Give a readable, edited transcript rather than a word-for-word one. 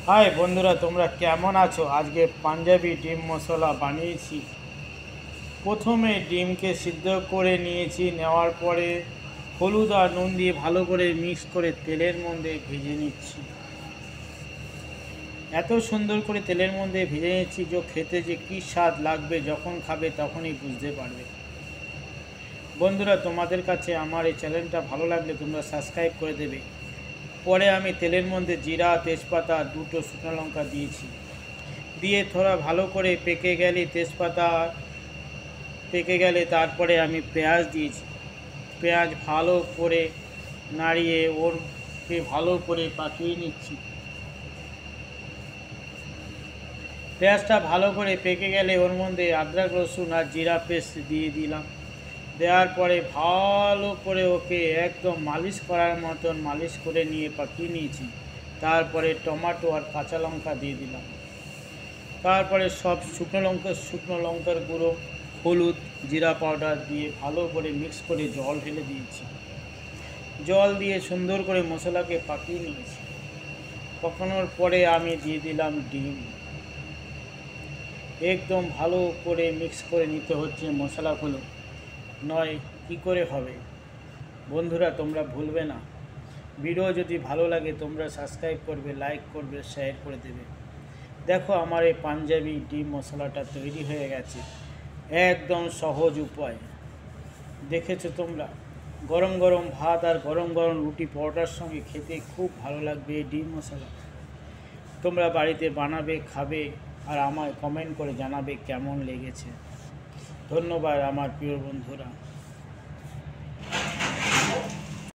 High বন্ধুরা, তোমরা কেমন আছো? আজকে পাঞ্জাবি ডিম মশলা বানিয়েছি। প্রথমে ডিমকে সিদ্ধ করে নিয়েছি, নেওয়ার পরে হলুদ আর নুন দিয়ে ভালো করে মিক্স করে তেলের মধ্যে ভেজে নিচ্ছি। এত সুন্দর করে তেলের মধ্যে ভেজে নিচ্ছি যে খেতে যে কী স্বাদ লাগবে, যখন খাবে তখনই বুঝতে পারবে। বন্ধুরা, তোমাদের কাছে আমার এই চ্যানেলটা ভালো লাগলে তোমরা সাবস্ক্রাইব করে দেবে। পরে আমি তেলের মধ্যে জিরা, তেজপাতা, দুটো শুকনো লঙ্কা দিয়েছি। দিয়ে থোড়া ভালো করে তেজপাতা পেকে গেলে তারপরে আমি পেঁয়াজ দিয়েছি। পেঁয়াজ ভালো করে নাড়িয়ে ওরকে ভালো করে পাকিয়ে নিচ্ছি। পেঁয়াজটা ভালো করে পেকে গেলে ওর মধ্যে আদরক, রসুন আর জিরা পেস্ট দিয়ে দিলাম। দেওয়ার পরে ভালো করে ওকে একদম মালিশ করার মতন মালিশ করে নিয়ে পাকিয়ে নিয়েছি। তারপরে টমেটো আর কাঁচা লঙ্কা দিয়ে দিলাম। তারপরে সব শুকনো লঙ্কার গুঁড়ো, হলুদ, জিরা পাউডার দিয়ে ভালো করে মিক্স করে জল ঢেলে দিয়েছি। জল দিয়ে সুন্দর করে মশলাকে পাকিয়ে নিয়েছি। পাকানোর পরে আমি দিয়ে দিলাম ডিম। একদম ভালো করে মিক্স করে নিতে হচ্ছে মশলাগুলো, নয় কী করে হবে। বন্ধুরা, তোমরা ভুলবে না, ভিডিও যদি ভালো লাগে তোমরা সাবস্ক্রাইব করবে, লাইক করবে, শেয়ার করে দেবে। দেখো, আমার এই পাঞ্জাবি ডিম মশলাটা তৈরি হয়ে গেছে। একদম সহজ উপায়। দেখেছো তোমরা? গরম গরম ভাত আর গরম গরম রুটি পরোটার সঙ্গে খেতে খুব ভালো লাগবে এই ডিম মশলা। তোমরা বাড়িতে বানাবে, খাবে, আর আমায় কমেন্ট করে জানাবে কেমন লেগেছে। ধন্যবাদ আমার প্রিয় বন্ধুরা।